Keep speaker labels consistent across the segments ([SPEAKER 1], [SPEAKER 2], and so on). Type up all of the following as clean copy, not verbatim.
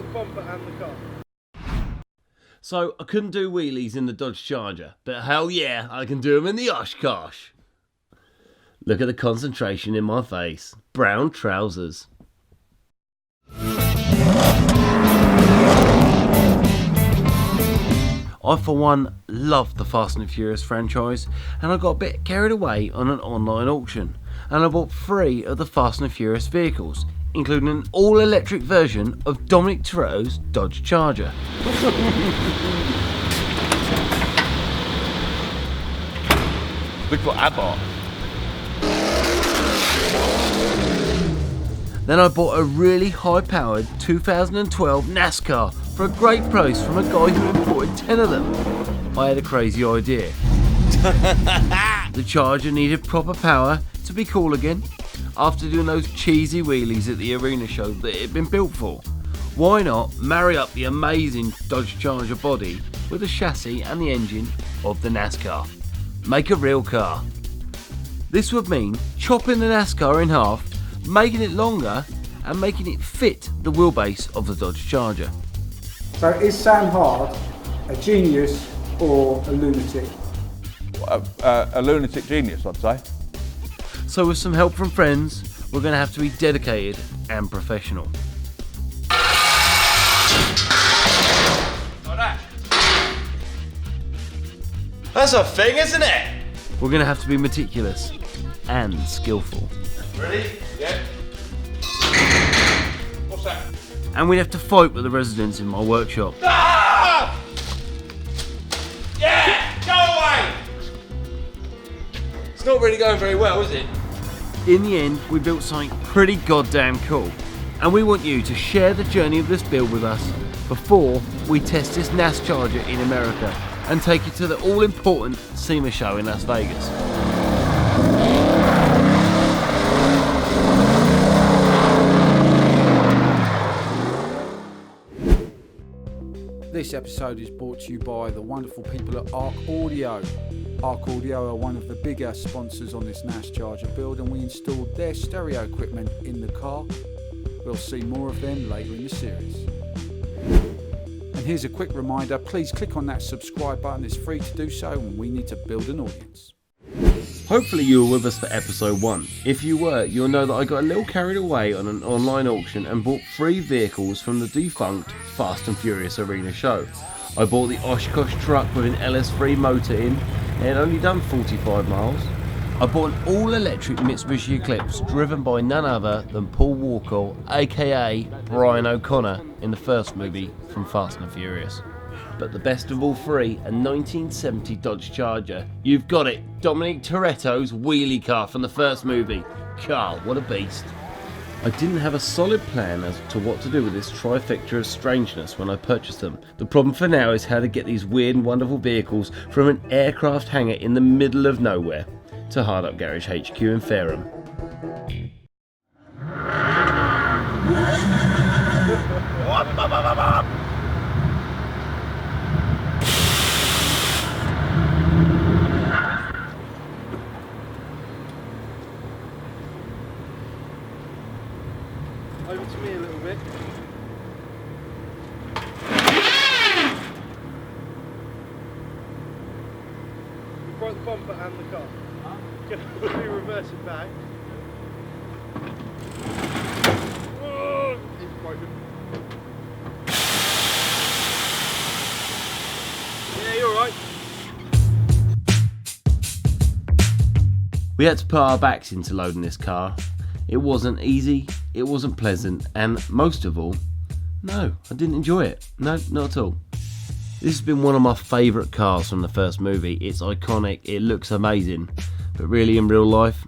[SPEAKER 1] brought the bumper and the car.
[SPEAKER 2] So I couldn't do wheelies in the DodgeCharger, but hell yeah, I can do them in the Oshkosh. Look at the concentration in my face. Brown trousers. I for one love the Fast and Furious franchise, and I got a bit carried away on an online auction, and I bought 3 of the Fast and Furious vehicles, including an all-electric version of Dominic Toretto's DodgeCharger.
[SPEAKER 3] Look what I bought.
[SPEAKER 2] Then I bought a really high-powered 2012 NASCAR for a great price from a guy who imported 10 of them. I had a crazy idea. The Charger needed proper power to be cool again after doing those cheesy wheelies at the arena show that it had been built for. Why not marry up the amazing DodgeCharger body with the chassis and the engine of the NASCAR? Make a real car. This would mean chopping the NASCAR in half, making it longer and making it fit the wheelbase of the DodgeCharger.
[SPEAKER 4] So is Sam Hard a genius or a lunatic?
[SPEAKER 3] A lunatic genius, I'd say.
[SPEAKER 2] So with some help from friends, we're going to have to be dedicated and professional.
[SPEAKER 1] That's a thing, isn't it?
[SPEAKER 2] We're going to have to be meticulous and skillful.
[SPEAKER 1] Ready? Yeah. What's that?
[SPEAKER 2] And we'd have to fight with the residents in my workshop.
[SPEAKER 1] Ah! Yeah! Go away! It's not really going very well, is it?
[SPEAKER 2] In the end, we built something pretty goddamn cool. And we want you to share the journey of this build with us before we test this NASCharger in America and take it to the all-important SEMA show in Las Vegas.
[SPEAKER 4] This episode is brought to you by the wonderful people at Arc Audio. Arc Audio are one of the bigger sponsors on this NASCharger build, and we installed their stereo equipment in the car. We'll see more of them later in the series. And here's a quick reminder, please click on that subscribe button, it's free to do so and we need to build an audience.
[SPEAKER 2] Hopefully you were with us for episode 1. If you were, you'll know that I got a little carried away on an online auction and bought 3 vehicles from the defunct Fast and Furious arena show. I bought the Oshkosh truck with an LS3 motor in, it had only done 45 miles. I bought an all-electric Mitsubishi Eclipse driven by none other than Paul Walker, aka Brian O'Connor, in the first movie from Fast and Furious. But the best of all 3, a 1970 DodgeCharger. You've got it, Dominic Toretto's wheelie car from the first movie. Karl, what a beast. I didn't have a solid plan as to what to do with this trifecta of strangeness when I purchased them. The problem for now is how to get these weird and wonderful vehicles from an aircraft hangar in the middle of nowhere to HardUPGARAGE HQ in Fareham.
[SPEAKER 1] Over to me a little bit. We brought the bumper and the car. We'll be reversing back. Oh, he's broken. Yeah, you're alright.
[SPEAKER 2] We had to put our backs into loading this car. It wasn't easy, it wasn't pleasant, and most of all, no, I didn't enjoy it. No, not at all. This has been one of my favourite cars from the first movie. It's iconic, it looks amazing, but really in real life,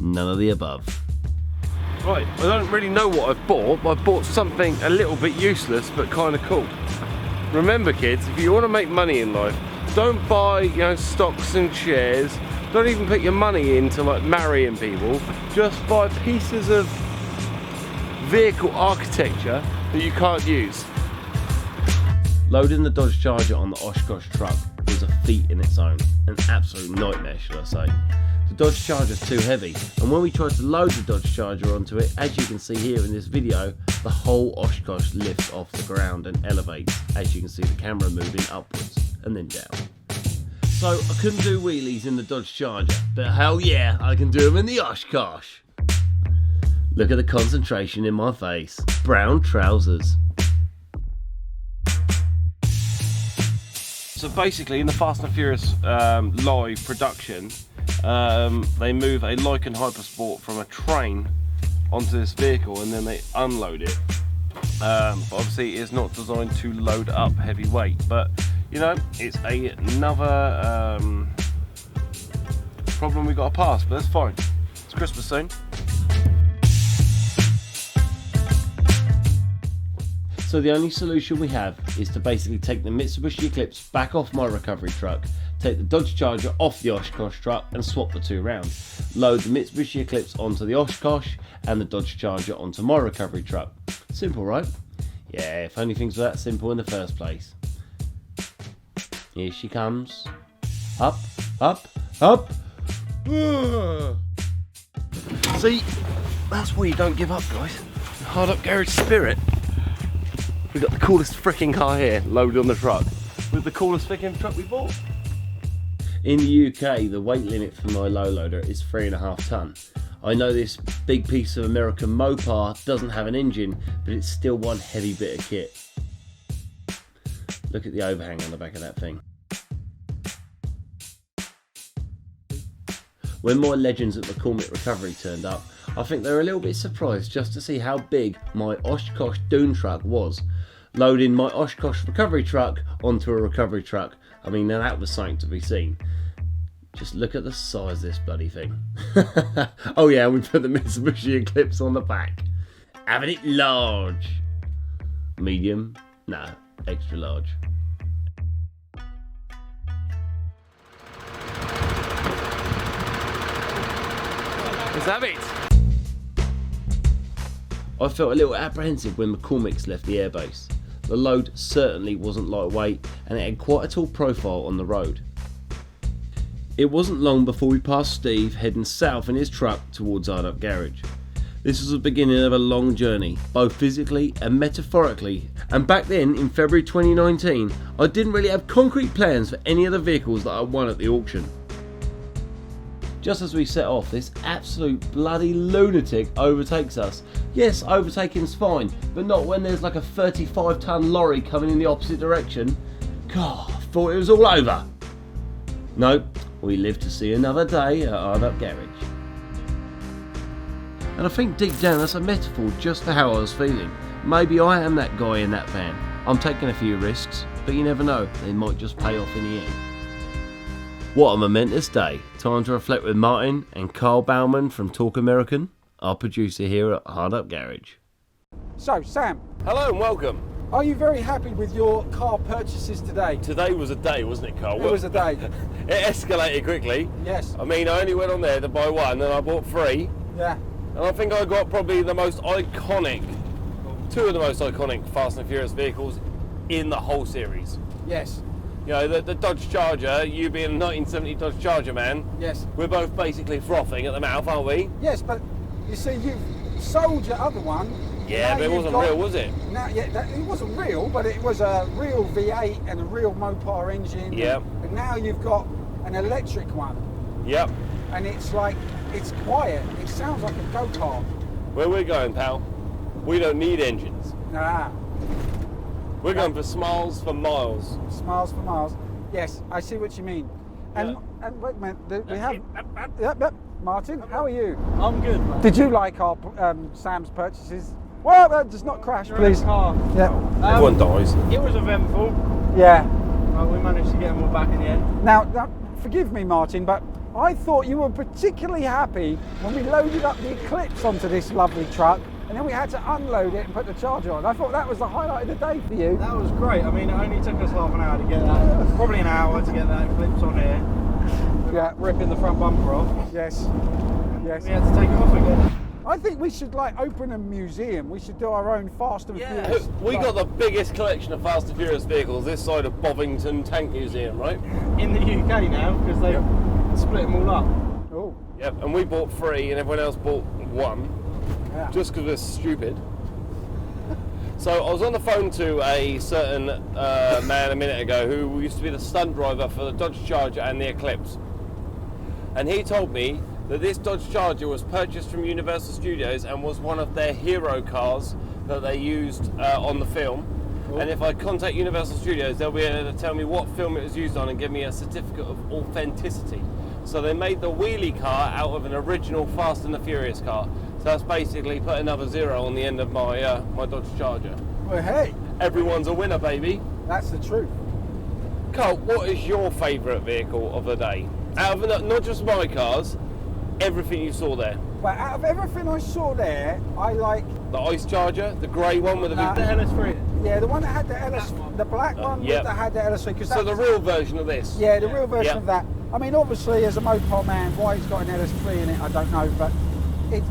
[SPEAKER 2] none of the above.
[SPEAKER 1] Right, I don't really know what I've bought, but I've bought something a little bit useless but kind of cool. Remember kids, if you want to make money in life, don't buy, stocks and shares. Don't even put your money into like marrying people. Just buy pieces of vehicle architecture that you can't use.
[SPEAKER 2] Loading the DodgeCharger on the Oshkosh truck was a feat in its own. An absolute nightmare, should I say. The DodgeCharger's too heavy, and when we tried to load the DodgeCharger onto it, as you can see here in this video, the whole Oshkosh lifts off the ground and elevates, as you can see the camera moving upwards and then down. So I couldn't do wheelies in the DodgeCharger, but hell yeah, I can do them in the Oshkosh. Look at the concentration in my face. Brown trousers.
[SPEAKER 1] So basically in the Fast and Furious live production, they move a Lycan Hypersport from a train onto this vehicle and then they unload it. But obviously it's not designed to load up heavy weight, but you know, it's another problem we got to pass, but that's fine. It's Christmas soon.
[SPEAKER 2] So the only solution we have is to basically take the Mitsubishi Eclipse back off my recovery truck, take the DodgeCharger off the Oshkosh truck and swap the two round. Load the Mitsubishi Eclipse onto the Oshkosh and the DodgeCharger onto my recovery truck. Simple, right? Yeah, if only things were that simple in the first place. Here she comes. Up, up, up.
[SPEAKER 1] See, that's why you don't give up, guys. Hard Up Garage spirit. We've got the coolest freaking car here loaded on the truck with the coolest freaking truck we bought.
[SPEAKER 2] In the UK, the weight limit for my low loader is 3.5 tonne. I know this big piece of American MOPAR doesn't have an engine, but it's still one heavy bit of kit. Look at the overhang on the back of that thing. When my legends at McCormick Recovery turned up, I think they were a little bit surprised just to see how big my Oshkosh Dune truck was. Loading my Oshkosh recovery truck onto a recovery truck, I mean, now that was something to be seen. Just look at the size of this bloody thing. Oh yeah, we put the Mitsubishi Eclipse on the back. Having it large. Medium? No, extra large.
[SPEAKER 1] Let's have it.
[SPEAKER 2] I felt a little apprehensive when McCormick's left the airbase. The load certainly wasn't lightweight and it had quite a tall profile on the road. It wasn't long before we passed Steve heading south in his truck towards HardUPGARAGE. This was the beginning of a long journey, both physically and metaphorically, and back then in February 2019 I didn't really have concrete plans for any of the vehicles that I won at the auction. Just as we set off, this absolute bloody lunatic overtakes us. Yes, overtaking's fine, but not when there's like a 35-tonne lorry coming in the opposite direction. God, I thought it was all over. Nope, we live to see another day at HardUPGARAGE. And I think deep down that's a metaphor just for how I was feeling. Maybe I am that guy in that van. I'm taking a few risks, but you never know, they might just pay off in the end. What a momentous day. Time to reflect with Martin and Karl Baumann from Talk American, our producer here at HardUPGARAGE.
[SPEAKER 4] So, Sam,
[SPEAKER 1] Hello and welcome.
[SPEAKER 4] are you very happy with your car purchases today?
[SPEAKER 1] Today was a day, wasn't it, Karl?
[SPEAKER 4] It was a day.
[SPEAKER 1] It escalated quickly.
[SPEAKER 4] Yes.
[SPEAKER 1] I mean, I only went on there to buy one and I bought three.
[SPEAKER 4] Yeah.
[SPEAKER 1] And I think I got probably the most iconic, two of the most iconic Fast and Furious vehicles in the whole series.
[SPEAKER 4] Yes.
[SPEAKER 1] You know, the DodgeCharger, you being a 1970 DodgeCharger man,
[SPEAKER 4] Yes.
[SPEAKER 1] we're both basically frothing at the mouth, aren't we?
[SPEAKER 4] Yes, but you see, you've sold your other one.
[SPEAKER 1] Yeah,
[SPEAKER 4] Now
[SPEAKER 1] but it
[SPEAKER 4] you've
[SPEAKER 1] wasn't
[SPEAKER 4] got-
[SPEAKER 1] real, was it?
[SPEAKER 4] Now, yeah, it wasn't real, but it was a real V8 and a real MOPAR engine.
[SPEAKER 1] Yep.
[SPEAKER 4] And now you've got an electric one,
[SPEAKER 1] Yep.
[SPEAKER 4] and it's like, it's quiet. It sounds like a go-kart.
[SPEAKER 1] Where we're going, pal, we don't need engines.
[SPEAKER 4] Nah,
[SPEAKER 1] We're going for smiles for miles.
[SPEAKER 4] smiles for miles. Yes, I see what you mean. And, and wait a minute, we have. Yep. Martin, how are you?
[SPEAKER 5] I'm good, man.
[SPEAKER 4] Did you like our Sam's purchases? Well, just not crash, please.
[SPEAKER 5] Car.
[SPEAKER 4] Yeah.
[SPEAKER 1] Everyone dies.
[SPEAKER 5] It was eventful.
[SPEAKER 4] Yeah.
[SPEAKER 5] We managed to get them all back in the end.
[SPEAKER 4] Now, forgive me, Martin, but I thought you were particularly happy when we loaded up the Eclipse onto this lovely truck, and then we had to unload it and put the charger on. I thought that was the highlight of the day for you.
[SPEAKER 5] That was great. I mean, it only took us half an hour to get that. Probably an hour to get that Eclipse on here.
[SPEAKER 4] Yeah.
[SPEAKER 5] Ripping the front bumper off.
[SPEAKER 4] Yes. Yes.
[SPEAKER 5] We had to take it off again.
[SPEAKER 4] I think we should open a museum. We should do our own Fast and Furious.
[SPEAKER 1] We got the biggest collection of Fast and Furious vehicles this side of Bovington Tank Museum, right?
[SPEAKER 5] In the UK now, because they split them all up.
[SPEAKER 4] Oh.
[SPEAKER 1] Yep, and we bought three and everyone else bought one,
[SPEAKER 4] Yeah.
[SPEAKER 1] just because we're stupid. So I was on the phone to a certain man a minute ago who used to be the stunt driver for the DodgeCharger and the Eclipse. And he told me that this DodgeCharger was purchased from Universal Studios and was one of their hero cars that they used on the film. And if I contact Universal Studios, they'll be able to tell me what film it was used on and give me a certificate of authenticity. So they made the wheelie car out of an original Fast and the Furious car. So that's basically put another 0 on the end of my my DodgeCharger.
[SPEAKER 5] Well, hey,
[SPEAKER 1] Everyone's a winner, baby.
[SPEAKER 5] that's the truth.
[SPEAKER 1] Karl, what is your favourite vehicle of the day? Out of not just my cars, everything you saw there.
[SPEAKER 5] But out of everything I saw there, I like
[SPEAKER 1] The Ice Charger, the grey one with the big...
[SPEAKER 5] LS3. Yeah, the one that had the LS, the black one
[SPEAKER 1] yep.
[SPEAKER 5] that had the LS3. Cause
[SPEAKER 1] So the real version of this.
[SPEAKER 5] yeah, the real version
[SPEAKER 1] Yep.
[SPEAKER 5] of that. I mean, obviously, as a MOPAR man, why he's got an LS3 in it, I don't know, but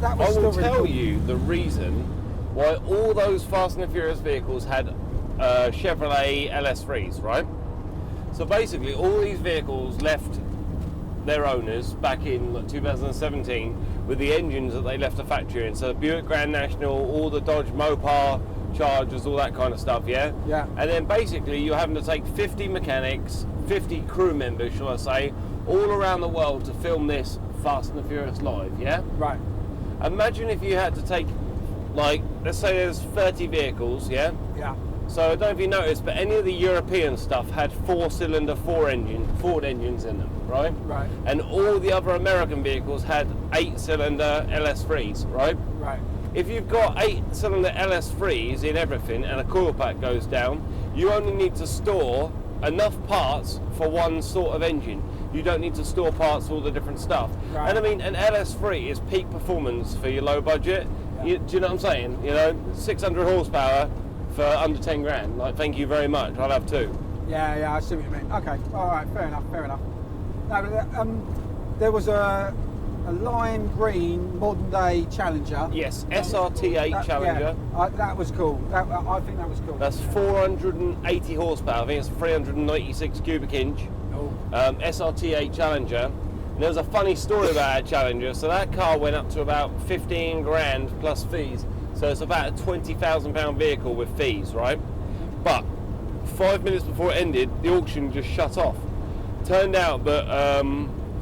[SPEAKER 5] that was
[SPEAKER 1] I
[SPEAKER 5] still
[SPEAKER 1] will
[SPEAKER 5] really
[SPEAKER 1] tell
[SPEAKER 5] cool.
[SPEAKER 1] you the reason why all those Fast and the Furious vehicles had Chevrolet LS3s, right? So basically, all these vehicles left their owners back in 2017 with the engines that they left the factory in. So Buick Grand National, all the Dodge MOPAR Chargers, all that kind of stuff, yeah?
[SPEAKER 5] Yeah.
[SPEAKER 1] And then basically you're having to take 50 mechanics, 50 crew members, shall I say, all around the world to film this Fast and the Furious live, yeah?
[SPEAKER 5] Right.
[SPEAKER 1] Imagine if you had to take, like, let's say there's 30 vehicles, yeah?
[SPEAKER 5] Yeah.
[SPEAKER 1] So I don't know if you noticed, but any of the European stuff had 4-cylinder Ford engines in them, right?
[SPEAKER 5] Right.
[SPEAKER 1] And all the other American vehicles had 8-cylinder LS3s, right?
[SPEAKER 5] Right.
[SPEAKER 1] If you've got 8-cylinder LS3s in everything and a coil pack goes down, you only need to store enough parts for one sort of engine. You don't need to store parts for all the different stuff.
[SPEAKER 5] Right.
[SPEAKER 1] And I mean, an LS3 is peak performance for your low budget.
[SPEAKER 5] Yeah.
[SPEAKER 1] Do you know what I'm saying? You know, 600 horsepower for under 10 grand. Like, thank you very much. I'll have 2.
[SPEAKER 5] Yeah, I see what you mean. Okay, all right, fair enough. No, but, there was a lime green modern day Challenger.
[SPEAKER 1] Yes, SRT8 Challenger.
[SPEAKER 5] Yeah, that was cool. I think that was cool.
[SPEAKER 1] That's 480 horsepower. I think it's 396 cubic inch.
[SPEAKER 5] Oh.
[SPEAKER 1] SRT8 Challenger. And there was a funny story about that Challenger. So that car went up to about 15 grand plus fees. So it's about a £20,000 vehicle with fees, right? But 5 minutes before it ended, the auction just shut off. Turned out that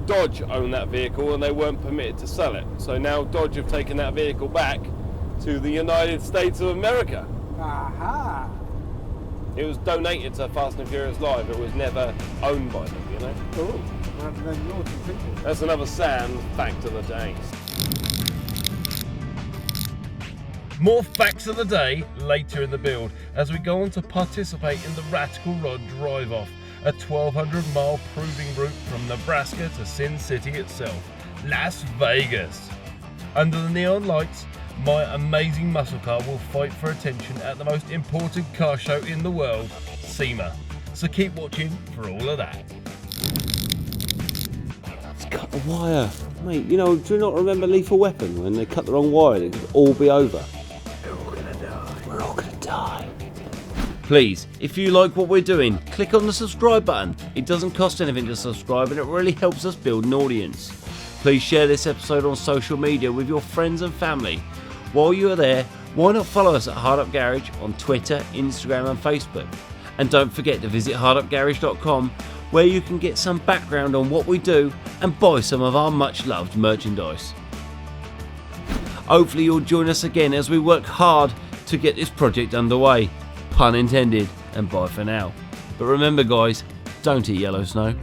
[SPEAKER 1] Dodge owned that vehicle and they weren't permitted to sell it. So now Dodge have taken that vehicle back to the United States of America.
[SPEAKER 5] Aha.
[SPEAKER 1] It was donated to Fast and Furious Live. It was never owned by them, you know?
[SPEAKER 5] Cool. They're naughty people.
[SPEAKER 1] That's another Sam fact of the day. More facts of the day later in the build as we go on to participate in the RAT-ICAL Rod Drive-Off, a 1,200-mile proving route from Nebraska to Sin City itself, Las Vegas. Under the neon lights, my amazing muscle car will fight for attention at the most important car show in the world, SEMA. So keep watching for all of that.
[SPEAKER 2] Let's cut the wire. Mate, you know, do you not remember Lethal Weapon when they cut the wrong wire? It could all be over. We're all gonna die. Please, if you like what we're doing, click on the subscribe button. It doesn't cost anything to subscribe and it really helps us build an audience. Please share this episode on social media with your friends and family. While you are there, why not follow us at HardUPGARAGE on Twitter, Instagram and Facebook. And don't forget to visit HardUPGARAGE.com where you can get some background on what we do and buy some of our much loved merchandise. Hopefully you'll join us again as we work hard to get this project underway. Pun intended, and bye for now. But remember guys, don't eat yellow snow.